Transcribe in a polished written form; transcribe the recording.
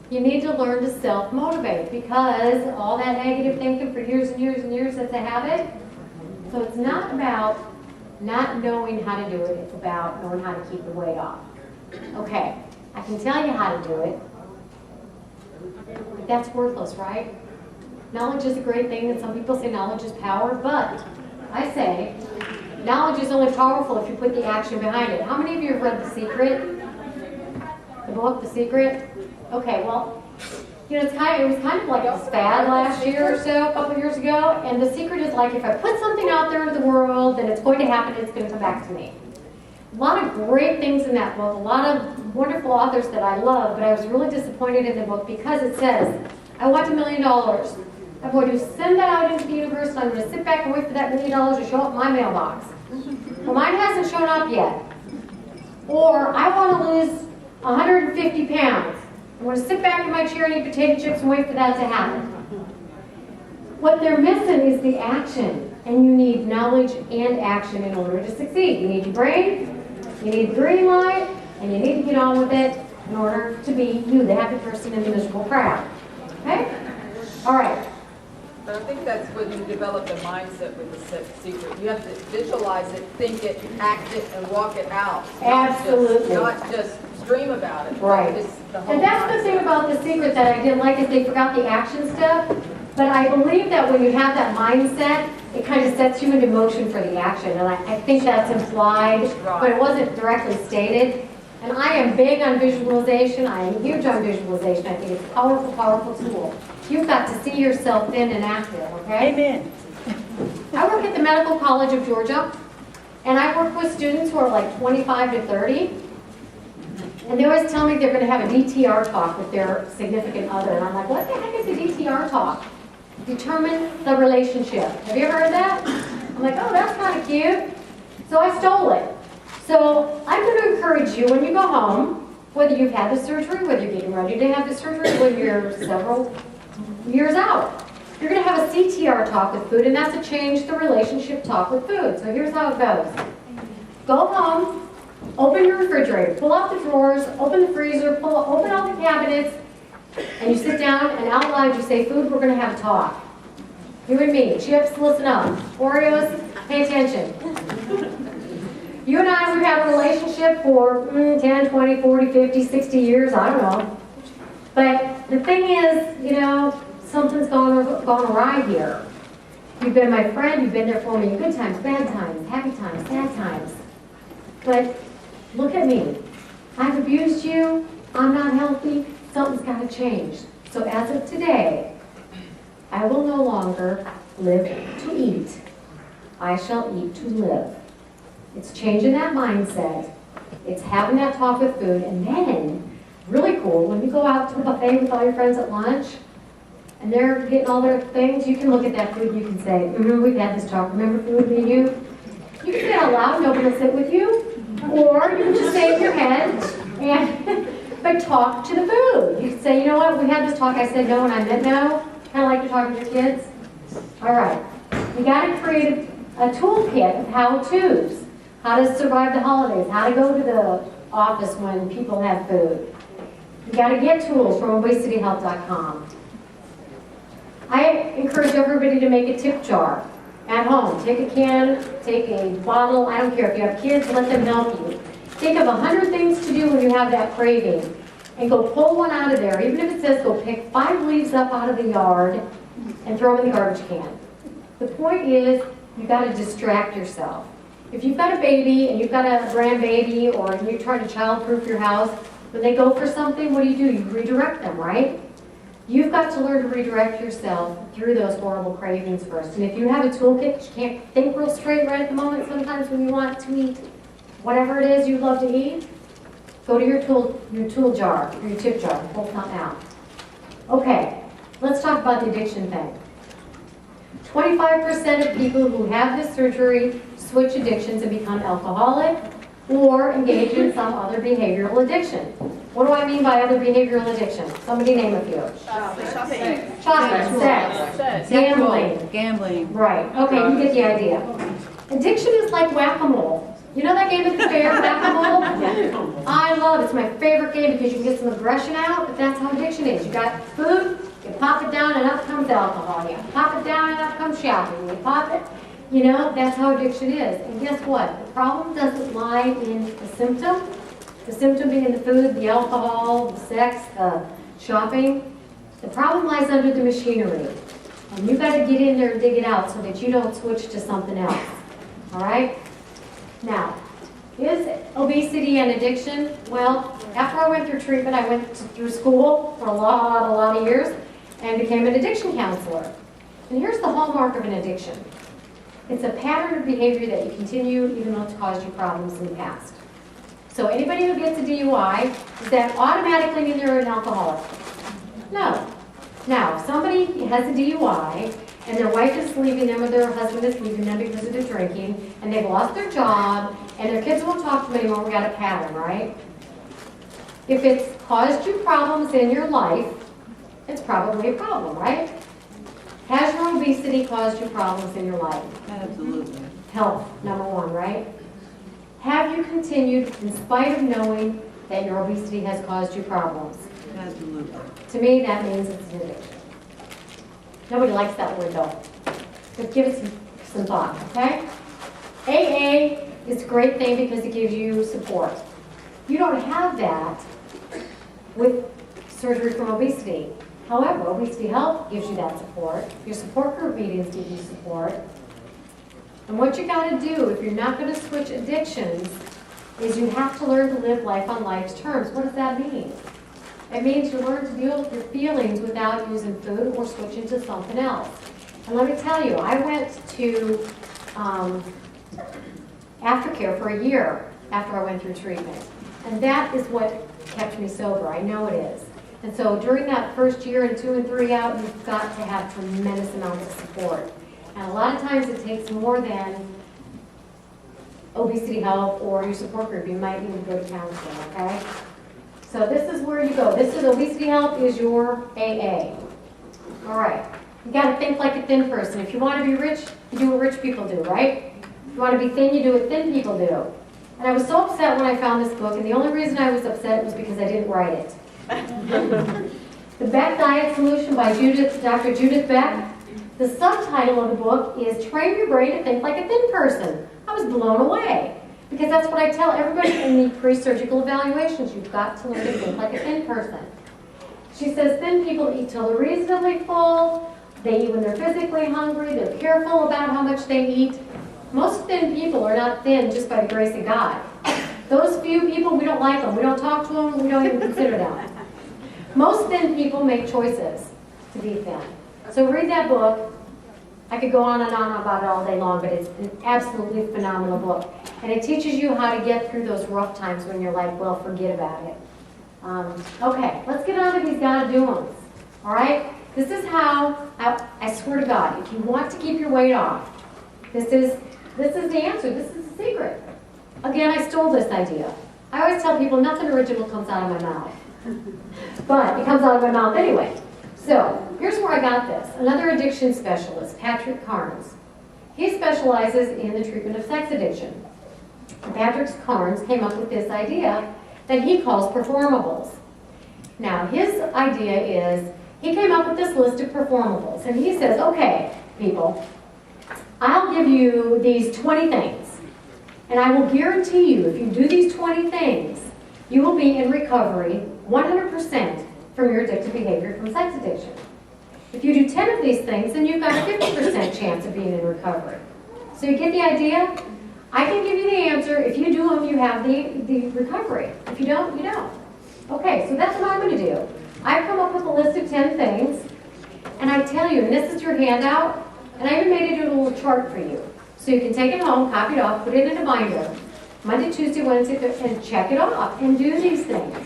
You need to learn to self-motivate because all that negative thinking for years and years and years, that's a habit. So it's not about not knowing how to do it, it's about knowing how to keep the weight off. Okay, I can tell you how to do it. That's worthless, right? Knowledge is a great thing, and some people say knowledge is power, but I say knowledge is only powerful if you put the action behind it. How many of you have read The Secret? The book, The Secret? Okay, well, you know, it was kind of like a fad last year or so, a couple years ago, and The Secret is like, if I put something out there into the world, then it's going to happen, it's going to come back to me. A lot of great things in that book, a lot of wonderful authors that I love, but I was really disappointed in the book because it says, I want $1 million. I'm going to send that out into the universe, and I'm going to sit back and wait for that $1 million to show up in my mailbox. Well, mine hasn't shown up yet. Or, I want to lose 150 pounds. I'm going to sit back in my chair and eat potato chips and wait for that to happen. What they're missing is the action. And you need knowledge and action in order to succeed. You need your brain, you need the green light, and you need to get on with it in order to be you, the happy person in the miserable crowd. Okay? All right. But I think that's when you develop the mindset with The Secret. You have to visualize it, think it, act it, and walk it out. Absolutely. Not just dream about it. Right. And that's the thing about The Secret that I didn't like is they forgot the action step. But I believe that when you have that mindset, it kind of sets you into motion for the action. And I think that's implied, but it wasn't directly stated. And I am big on visualization. I am huge on visualization. I think it's a powerful, powerful tool. You've got to see yourself thin and active, okay? Amen. I work at the Medical College of Georgia, and I work with students who are like 25 to 30. And they always tell me they're going to have a DTR talk with their significant other. And I'm like, what the heck is a DTR talk? Determine the relationship. Have you ever heard that? I'm like, oh, that's kind of cute. So I stole it. So I'm going to encourage you when you go home, whether you've had the surgery, whether you're getting ready to have the surgery, whether you're several years out, you're going to have a CTR talk with food, and that's a change the relationship talk with food. So here's how it goes. Go home, open your refrigerator, pull out the drawers, open the freezer, open all the cabinets, and you sit down and out loud you say, food, we're going to have a talk. You and me, chips, listen up. Oreos, pay attention. You and I, we've had a relationship for 10, 20, 40, 50, 60 years, I don't know. But the thing is, you know, something's gone awry here. You've been my friend, you've been there for me in good times, bad times, happy times, sad times. But look at me. I've abused you, I'm not healthy, something's got to change. So as of today, I will no longer live to eat. I shall eat to live. It's changing that mindset. It's having that talk with food. And then, really cool, when you go out to the buffet with all your friends at lunch, and they're getting all their things, you can look at that food and you can say, we've had this talk. Remember food, me and you? You can say it out loud, nobody will sit with you. Or you can just say it in your head, and but talk to the food. You can say, you know what, we had this talk, I said no and I meant no. Kind of like to talk with your kids. All right, you got to create a toolkit of how-tos. How to survive the holidays, how to go to the office when people have food. You got to get tools from obesityhelp.com. I encourage everybody to make a tip jar at home. Take a can, take a bottle, I don't care. If you have kids, let them help you. Think of 100 things to do when you have that craving and go pull one out of there. Even if it says go pick 5 leaves up out of the yard and throw them in the garbage can. The point is, you got to distract yourself. If you've got a baby and you've got a grandbaby or you're trying to child-proof your house, when they go for something, what do? You redirect them, right? You've got to learn to redirect yourself through those horrible cravings first. And if you have a toolkit, you can't think real straight right at the moment sometimes when you want to eat whatever it is you love to eat, go to your tool jar, or your tip jar, and pull something out. Okay, let's talk about the addiction thing. 25% of people who have this surgery switch addictions and become alcoholic or engage in some other behavioral addiction. What do I mean by other behavioral addiction? Somebody name a few. Shopping, sex, gambling. Gambling. Right, okay, you get the idea. Addiction is like whack-a-mole. You know that game at the fair, whack-a-mole? I love it. It's my favorite game because you can get some aggression out, but that's how addiction is. You got food, you pop it down and up comes alcohol. You pop it down and up comes shopping. You pop it, you know, that's how addiction is. And guess what? The problem doesn't lie in the symptom. The symptom being the food, the alcohol, the sex, the shopping. The problem lies under the machinery. And you got to get in there and dig it out so that you don't switch to something else. All right? Now, is obesity an addiction? Well, after I went through treatment, I went through school for a lot of years and became an addiction counselor. And here's the hallmark of an addiction. It's a pattern of behavior that you continue even though it's caused you problems in the past. So anybody who gets a DUI, does that automatically mean they're an alcoholic? No. Now, if somebody has a DUI and their wife is leaving them or their husband is leaving them because of their drinking, and they've lost their job, and their kids won't talk to them anymore, we got a pattern, right? If it's caused you problems in your life, it's probably a problem, right? Has your obesity caused you problems in your life? Absolutely. Health, number one, right? Have you continued in spite of knowing that your obesity has caused you problems? Absolutely. To me, that means it's an addiction. Nobody likes that word though. But give it some thought, okay? AA is a great thing because it gives you support. You don't have that with surgery from obesity. However, Obesity Help gives you that support. Your support group meetings give you support. And what you got to do if you're not going to switch addictions is you have to learn to live life on life's terms. What does that mean? It means you learn to deal with your feelings without using food or switching to something else. And let me tell you, I went to aftercare for a year after I went through treatment. And that is what kept me sober. I know it is. And so during that first year and 2 and 3 out, you've got to have tremendous amounts of support. And a lot of times it takes more than Obesity Help or your support group. You might need to go to counseling, okay? So this is where you go. This is Obesity Help is your AA. All right. You got to think like a thin person. If you want to be rich, you do what rich people do, right? If you want to be thin, you do what thin people do. And I was so upset when I found this book, and the only reason I was upset was because I didn't write it. The Beck Diet Solution by Dr. Judith Beck. The subtitle of the book is Train Your Brain to Think Like a Thin Person. I was blown away. Because that's what I tell everybody in the pre-surgical evaluations. You've got to learn to think like a thin person. She says thin people eat till they're reasonably full. They eat when they're physically hungry. They're careful about how much they eat. Most thin people are not thin just by the grace of God. Those few people, we don't like them. We don't talk to them. We don't even consider them. Most thin people make choices to be thin. So read that book. I could go on and on about it all day long, but it's an absolutely phenomenal book. And it teaches you how to get through those rough times when you're like, well, forget about it. Okay, let's get on to these gotta do ones. All right? This is how, I swear to God, if you want to keep your weight off, this is the answer. This is the secret. Again, I stole this idea. I always tell people nothing original comes out of my mouth. But it comes out of my mouth anyway. So, here's where I got this. Another addiction specialist, Patrick Carnes. He specializes in the treatment of sex addiction. Patrick Carnes came up with this idea that he calls performables. Now, his idea is, he came up with this list of performables, and he says, okay, people, I'll give you these 20 things, and I will guarantee you, if you do these 20 things, you will be in recovery 100% from your addictive behavior from sex addiction. If you do 10 of these things, then you've got a 50% chance of being in recovery. So you get the idea? I can give you the answer. If you do them, you have the recovery. If you don't, you don't. Okay, so that's what I'm going to do. I've come up with a list of 10 things, and I tell you, and this is your handout, and I even made it a little chart for you. So you can take it home, copy it off, put it in a binder, Monday, Tuesday, Wednesday, and check it off, and do these things.